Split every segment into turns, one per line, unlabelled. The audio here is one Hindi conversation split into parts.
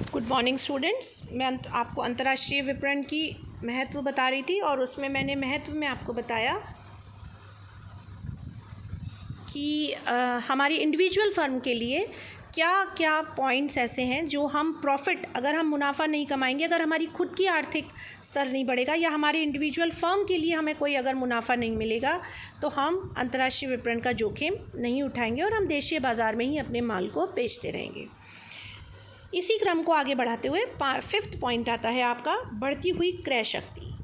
Good morning students. मैं आपको अंतर्राष्ट्रीय विपणन की महत्व बता रही थी और उसमें मैंने महत्व में आपको बताया कि हमारी इंडिविजुअल फर्म के लिए क्या क्या पॉइंट्स ऐसे हैं जो हम प्रॉफिट, अगर हम मुनाफा नहीं कमाएंगे, अगर हमारी खुद की आर्थिक स्तर नहीं बढ़ेगा या हमारी इंडिविजुअल फर्म के लिए हमें कोई अगर मुनाफा नहीं मिलेगा तो हम अंतर्राष्ट्रीय विपणन का जोखिम नहीं उठाएंगे और हम देशीय बाज़ार में ही अपने माल को बेचते रहेंगे। इसी क्रम को आगे बढ़ाते हुए 5th पॉइंट आता है आपका बढ़ती हुई क्रय शक्ति।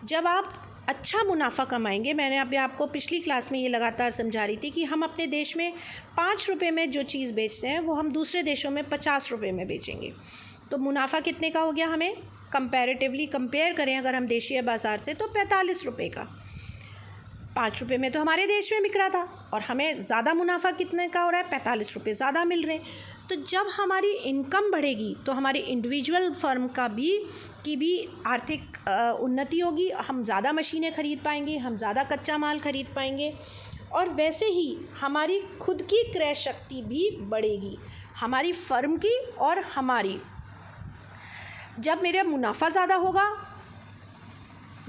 जब आप अच्छा मुनाफा कमाएंगे, मैंने अभी आपको पिछली क्लास में ये लगातार समझा रही थी कि हम अपने देश में 5 रुपये में जो चीज़ बेचते हैं वो हम दूसरे देशों में 50 रुपये में बेचेंगे, तो मुनाफा कितने का हो गया? हमें कंपैरेटिवली कंपेयर करें अगर हम देशीय बाज़ार से तो 45 रुपये का। 5 रुपये में तो हमारे देश में बिक रहा था और हमें ज़्यादा मुनाफा कितने का हो रहा है? 45 रुपये ज़्यादा मिल रहे हैं। तो जब हमारी इनकम बढ़ेगी तो हमारी इंडिविजुअल फर्म की भी आर्थिक उन्नति होगी, हम ज़्यादा मशीनें खरीद पाएंगे, हम ज़्यादा कच्चा माल खरीद पाएंगे और वैसे ही हमारी खुद की क्रय शक्ति भी बढ़ेगी, हमारी फर्म की और हमारी। जब मेरा मुनाफा ज़्यादा होगा,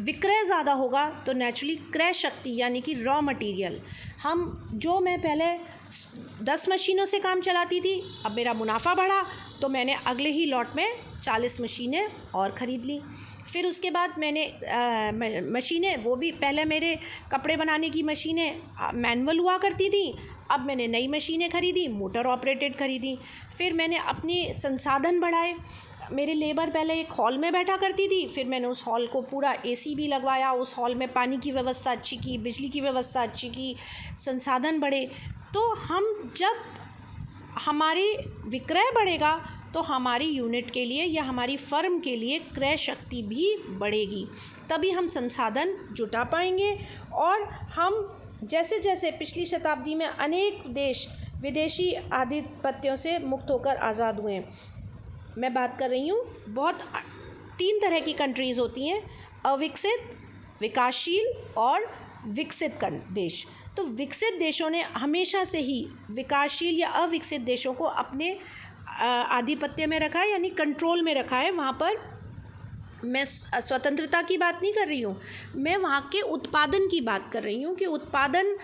विक्रय ज़्यादा होगा, तो नेचुरली क्रय शक्ति यानी कि रॉ मटेरियल, मैं पहले 10 मशीनों से काम चलाती थी, अब मेरा मुनाफा बढ़ा तो मैंने अगले ही लॉट में 40 मशीनें और ख़रीद ली। फिर उसके बाद मैंने मशीनें, वो भी पहले मेरे कपड़े बनाने की मशीनें मैनुअल हुआ करती थी, अब मैंने नई मशीनें ख़रीदी, मोटर ऑपरेटेड ख़रीदी। फिर मैंने अपने संसाधन बढ़ाए, मेरे लेबर पहले एक हॉल में बैठा करती थी, फिर मैंने उस हॉल को पूरा एसी भी लगवाया, उस हॉल में पानी की व्यवस्था अच्छी की, बिजली की व्यवस्था अच्छी की, संसाधन बढ़े। तो हम जब हमारी विक्रय बढ़ेगा तो हमारी यूनिट के लिए या हमारी फर्म के लिए क्रय शक्ति भी बढ़ेगी, तभी हम संसाधन जुटा पाएंगे और हम जैसे जैसे पिछली शताब्दी में अनेक देश विदेशी आधिपत्यों से मुक्त होकर आज़ाद हुए हैं। मैं बात कर रही हूँ, बहुत 3 तरह की कंट्रीज़ होती हैं, अविकसित, विकासशील और विकसित देश। तो विकसित देशों ने हमेशा से ही विकासशील या अविकसित देशों को अपने आधिपत्य में रखा है, यानी कंट्रोल में रखा है। वहाँ पर मैं स्वतंत्रता की बात नहीं कर रही हूँ, मैं वहाँ के उत्पादन की बात कर रही हूँ कि उत्पादन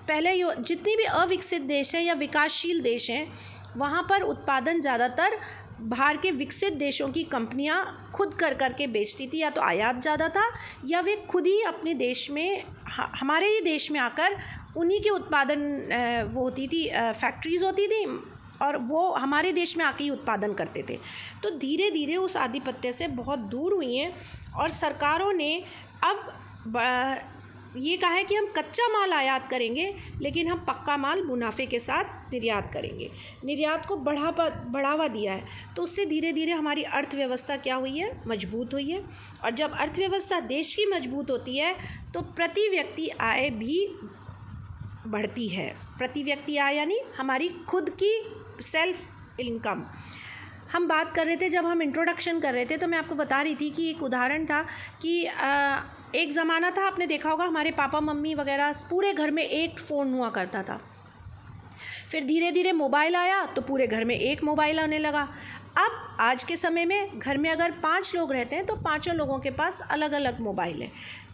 पहले जितनी भी अविकसित देश हैं या विकासशील देश हैं, वहाँ पर उत्पादन ज़्यादातर बाहर के विकसित देशों की कंपनियां खुद कर के बेचती थी, या तो आयात ज़्यादा था या वे खुद ही अपने देश में, हमारे ही देश में आकर उन्हीं के उत्पादन वो होती थी, फैक्ट्रीज़ होती थी और वो हमारे देश में आके ही उत्पादन करते थे। तो धीरे धीरे उस आधिपत्य से बहुत दूर हुई हैं और सरकारों ने अब ये कहा है कि हम कच्चा माल आयात करेंगे लेकिन हम पक्का माल मुनाफे के साथ निर्यात करेंगे। निर्यात को बढ़ावा दिया है, तो उससे धीरे धीरे हमारी अर्थव्यवस्था क्या हुई है? मजबूत हुई है। और जब अर्थव्यवस्था देश की मजबूत होती है तो प्रति व्यक्ति आय भी बढ़ती है। प्रति व्यक्ति आय यानी हमारी खुद की सेल्फ इनकम। हम बात कर रहे थे, जब हम इंट्रोडक्शन कर रहे थे तो मैं आपको बता रही थी कि एक उदाहरण था कि एक ज़माना था, आपने देखा होगा, हमारे पापा मम्मी वगैरह पूरे घर में एक फ़ोन हुआ करता था। फिर धीरे धीरे मोबाइल आया तो पूरे घर में एक मोबाइल आने लगा। अब आज के समय में घर में अगर 5 लोग रहते हैं तो 5 लोगों के पास अलग अलग मोबाइल है।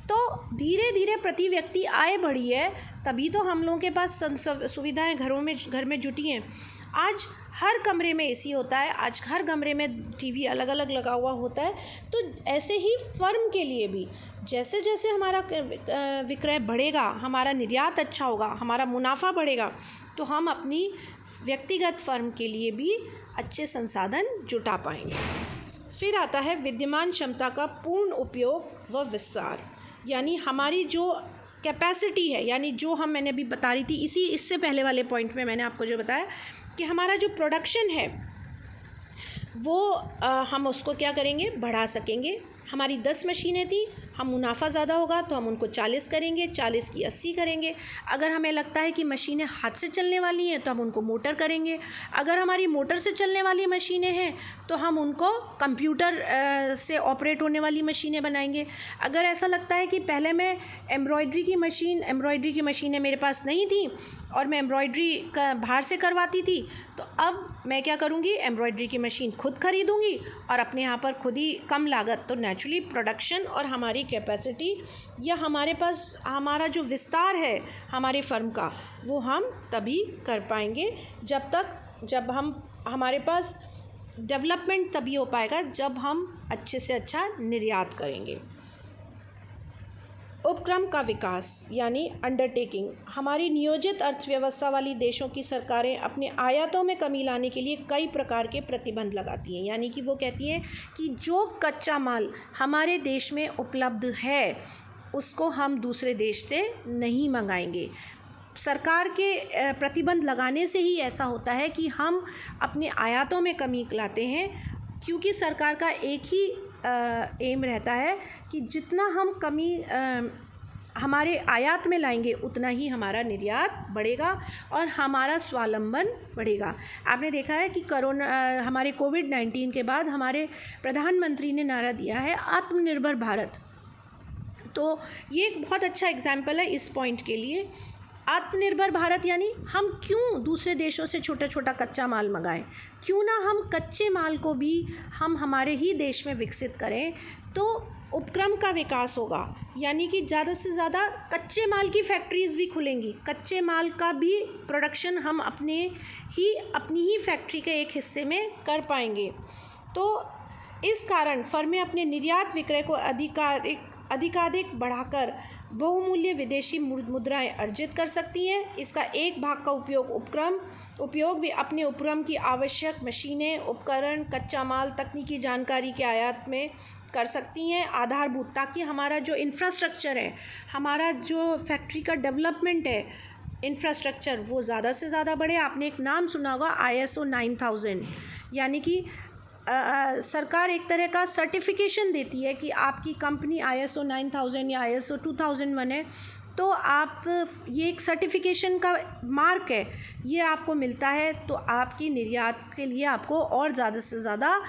तो धीरे धीरे प्रति व्यक्ति आय बढ़ी है, तभी तो हम लोगों के पास सुविधाएं घर में जुटी हैं। आज हर कमरे में एसी होता है, आज हर कमरे में टीवी अलग अलग लगा हुआ होता है। तो ऐसे ही फर्म के लिए भी जैसे जैसे हमारा विक्रय बढ़ेगा, हमारा निर्यात अच्छा होगा, हमारा मुनाफा बढ़ेगा, तो हम अपनी व्यक्तिगत फर्म के लिए भी अच्छे संसाधन जुटा पाएंगे। फिर आता है विद्यमान क्षमता का पूर्ण उपयोग व विस्तार, यानी हमारी जो कैपेसिटी है, यानी जो मैंने अभी बता रही थी, इससे पहले वाले पॉइंट में मैंने आपको जो बताया कि हमारा जो प्रोडक्शन है वो हम उसको क्या करेंगे? बढ़ा सकेंगे। हमारी 10 मशीनें थी, हम मुनाफा ज़्यादा होगा तो हम उनको 40 करेंगे, 40 की 80 करेंगे। अगर हमें लगता है कि मशीनें हाथ से चलने वाली हैं तो हम उनको मोटर करेंगे। अगर हमारी मोटर से चलने वाली मशीनें हैं तो हम उनको कंप्यूटर से ऑपरेट होने वाली मशीनें बनाएंगे। अगर ऐसा लगता है कि पहले मैं एम्ब्रॉयडरी की मशीनें मेरे पास नहीं थी और मैं एम्ब्रॉयडरी का बाहर से करवाती थी, तो अब मैं क्या करूँगी, एम्ब्रॉयडरी की मशीन खुद ख़रीदूँगी और अपने यहाँ पर खुद ही कम लागत, तो नेचुरली प्रोडक्शन और हमारी कैपेसिटी या हमारे पास हमारा जो विस्तार है हमारे फर्म का, वो हम तभी कर पाएंगे जब हमारे पास डेवलपमेंट तभी हो पाएगा जब हम अच्छे से अच्छा निर्यात करेंगे। उपक्रम का विकास यानी अंडरटेकिंग। हमारी नियोजित अर्थव्यवस्था वाली देशों की सरकारें अपने आयातों में कमी लाने के लिए कई प्रकार के प्रतिबंध लगाती हैं, यानी कि वो कहती हैं कि जो कच्चा माल हमारे देश में उपलब्ध है उसको हम दूसरे देश से नहीं मंगाएंगे। सरकार के प्रतिबंध लगाने से ही ऐसा होता है कि हम अपने आयातों में कमी लाते हैं, क्योंकि सरकार का एक ही एम रहता है कि जितना हम कमी हमारे आयात में लाएंगे उतना ही हमारा निर्यात बढ़ेगा और हमारा स्वावलंबन बढ़ेगा। आपने देखा है कि हमारे कोविड-19 के बाद हमारे प्रधानमंत्री ने नारा दिया है आत्मनिर्भर भारत। तो ये एक बहुत अच्छा एग्जाम्पल है इस पॉइंट के लिए। आत्मनिर्भर भारत यानी हम क्यों दूसरे देशों से छोटा छोटा कच्चा माल मंगाएं, क्यों ना हम कच्चे माल को भी हम हमारे ही देश में विकसित करें, तो उपक्रम का विकास होगा। यानी कि ज़्यादा से ज़्यादा कच्चे माल की फैक्ट्रीज़ भी खुलेंगी, कच्चे माल का भी प्रोडक्शन हम अपनी ही फैक्ट्री के एक हिस्से में कर पाएंगे। तो इस कारण फर्में अपने निर्यात विक्रय को अधिकाधिक बढ़ाकर बहुमूल्य विदेशी मुद्राएं अर्जित कर सकती हैं। इसका एक भाग का उपयोग वे अपने उपक्रम की आवश्यक मशीनें, उपकरण, कच्चा माल, तकनीकी जानकारी के आयात में कर सकती हैं, आधारभूत, ताकि हमारा जो इंफ्रास्ट्रक्चर है, हमारा जो फैक्ट्री का डेवलपमेंट है इंफ्रास्ट्रक्चर, वो ज़्यादा से ज़्यादा बढ़े। आपने एक नाम सुना होगा ISO 9000, यानी कि सरकार एक तरह का सर्टिफिकेशन देती है कि आपकी कंपनी ISO 9000 या ISO 2001 है, तो आप ये एक सर्टिफिकेशन का मार्क है, ये आपको मिलता है, तो आपकी निर्यात के लिए आपको और ज़्यादा से ज़्यादा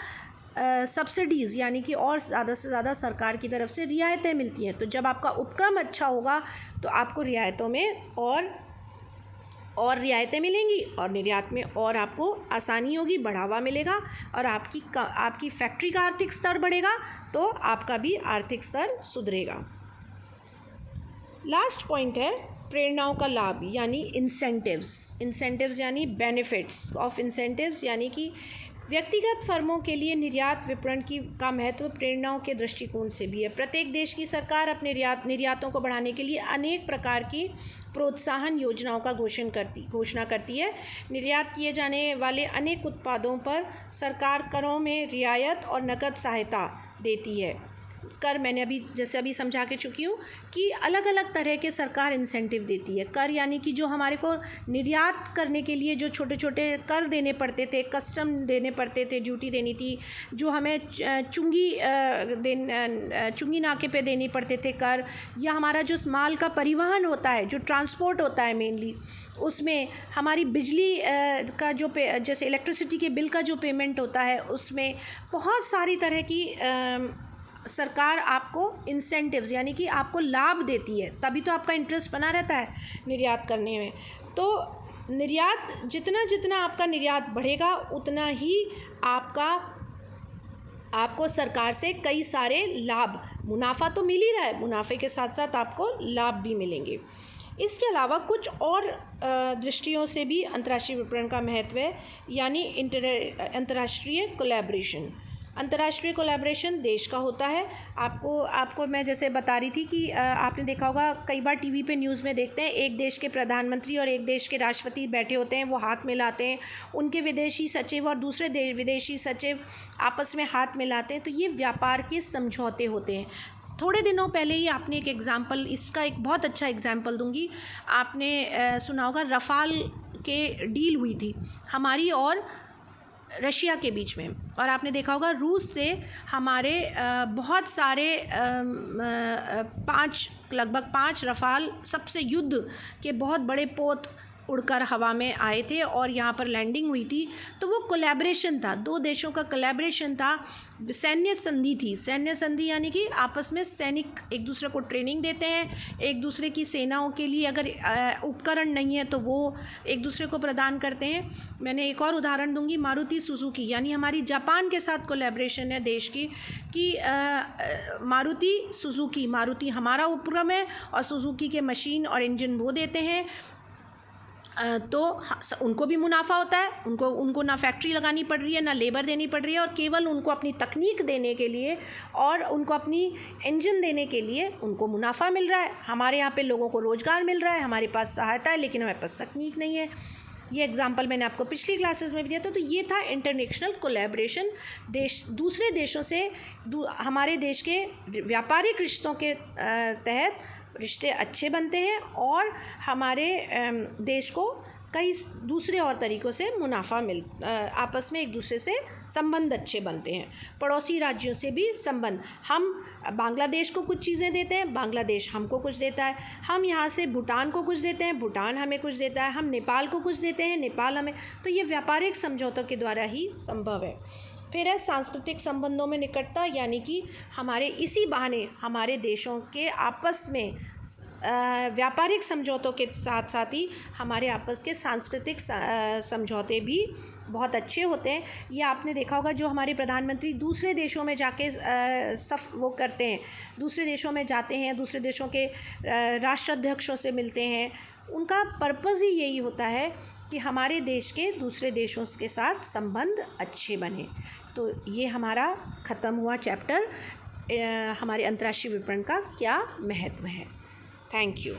सब्सिडीज़ यानी कि और ज़्यादा से ज़्यादा सरकार की तरफ से रियायतें मिलती हैं। तो जब आपका उपक्रम अच्छा होगा तो आपको रियायतों में और रियायतें मिलेंगी और निर्यात में और आपको आसानी होगी, बढ़ावा मिलेगा और आपकी फैक्ट्री का आर्थिक स्तर बढ़ेगा तो आपका भी आर्थिक स्तर सुधरेगा। लास्ट पॉइंट है प्रेरणाओं का लाभ यानी इंसेंटिव्स यानी बेनिफिट्स ऑफ इंसेंटिव्स, यानी कि व्यक्तिगत फर्मों के लिए निर्यात विपणन का महत्व प्रेरणाओं के दृष्टिकोण से भी है। प्रत्येक देश की सरकार अपने निर्यातों को बढ़ाने के लिए अनेक प्रकार की प्रोत्साहन योजनाओं का घोषणा करती है। निर्यात किए जाने वाले अनेक उत्पादों पर सरकार करों में रियायत और नकद सहायता देती है। कर मैंने अभी समझा के चुकी हूँ कि अलग अलग तरह के सरकार इंसेंटिव देती है। कर यानी कि जो हमारे को निर्यात करने के लिए जो छोटे छोटे कर देने पड़ते थे, कस्टम देने पड़ते थे, ड्यूटी देनी थी, जो हमें चुंगी नाके पे देनी पड़ते थे कर, या हमारा जो माल का परिवहन होता है, जो ट्रांसपोर्ट होता है मेनली, उसमें हमारी बिजली का जो जैसे इलेक्ट्रिसिटी के बिल का जो पेमेंट होता है, उसमें बहुत सारी तरह की सरकार आपको इंसेंटिव्स यानी कि आपको लाभ देती है, तभी तो आपका इंटरेस्ट बना रहता है निर्यात करने में। तो निर्यात जितना आपका निर्यात बढ़ेगा उतना ही आपको सरकार से कई सारे लाभ, मुनाफा तो मिल ही रहा है, मुनाफे के साथ साथ आपको लाभ भी मिलेंगे। इसके अलावा कुछ और दृष्टियों से भी अंतर्राष्ट्रीय विपणन का महत्व है, यानी अंतर्राष्ट्रीय कोलैबोरेशन। अंतर्राष्ट्रीय कोलैबोरेशन देश का होता है। आपको मैं जैसे बता रही थी कि आपने देखा होगा कई बार टीवी पे न्यूज़ में देखते हैं, एक देश के प्रधानमंत्री और एक देश के राष्ट्रपति बैठे होते हैं, वो हाथ मिलाते हैं, उनके विदेशी सचिव और दूसरे विदेशी सचिव आपस में हाथ मिलाते हैं, तो ये व्यापार के समझौते होते हैं। थोड़े दिनों पहले ही आपने एक एग्ज़ाम्पल, इसका एक बहुत अच्छा एग्ज़ाम्पल दूंगी, आपने सुना होगा रफ़ाल के डील हुई थी हमारी और रशिया के बीच में, और आपने देखा होगा रूस से हमारे बहुत सारे लगभग 5 रफ़ाल सबसे युद्ध के बहुत बड़े पोत उड़कर हवा में आए थे और यहाँ पर लैंडिंग हुई थी, तो वो कोलैबोरेशन था, दो देशों का कोलैबोरेशन था। सैन्य संधि थी, सैन्य संधि यानी कि आपस में सैनिक एक दूसरे को ट्रेनिंग देते हैं, एक दूसरे की सेनाओं के लिए अगर उपकरण नहीं है तो वो एक दूसरे को प्रदान करते हैं। मैंने एक और उदाहरण दूंगी, मारुति सुजुकी, यानी हमारी जापान के साथ कोलैबोरेशन है देश की कि मारुति सुजुकी, मारुति हमारा उपक्रम है और सुजुकी के मशीन और इंजन वो देते हैं, तो उनको भी मुनाफा होता है, उनको ना फैक्ट्री लगानी पड़ रही है, ना लेबर देनी पड़ रही है, और केवल उनको अपनी तकनीक देने के लिए और उनको अपनी इंजन देने के लिए उनको मुनाफा मिल रहा है। हमारे यहाँ पे लोगों को रोज़गार मिल रहा है, हमारे पास सहायता है, लेकिन हमारे पास तकनीक नहीं है। ये एग्जांपल मैंने आपको पिछली क्लासेस में भी दिया था। तो ये था इंटरनेशनल कोलैबोरेशन, दूसरे देशों से हमारे देश के व्यापारिक रिश्तों के तहत रिश्ते अच्छे बनते हैं और हमारे देश को कई दूसरे और तरीक़ों से मुनाफा आपस में एक दूसरे से संबंध अच्छे बनते हैं। पड़ोसी राज्यों से भी संबंध, हम बांग्लादेश को कुछ चीज़ें देते हैं, बांग्लादेश हमको कुछ देता है, हम यहाँ से भूटान को कुछ देते हैं, भूटान हमें कुछ देता है, हम नेपाल को कुछ देते हैं, नेपाल हमें, तो ये व्यापारिक समझौतों के द्वारा ही संभव है। फिर है सांस्कृतिक संबंधों में निकटता, यानी कि हमारे इसी बहाने हमारे देशों के आपस में व्यापारिक समझौतों के साथ साथ ही हमारे आपस के सांस्कृतिक समझौते भी बहुत अच्छे होते हैं। ये आपने देखा होगा, जो हमारे प्रधानमंत्री दूसरे देशों में जाके वो करते हैं, दूसरे देशों में जाते हैं, दूसरे देशों के राष्ट्राध्यक्षों से मिलते हैं, उनका पर्पज़ ही यही होता है कि हमारे देश के दूसरे देशों के साथ संबंध अच्छे बने। तो ये हमारा ख़त्म हुआ चैप्टर, हमारे अंतर्राष्ट्रीय विपणन का क्या महत्व है। Thank you.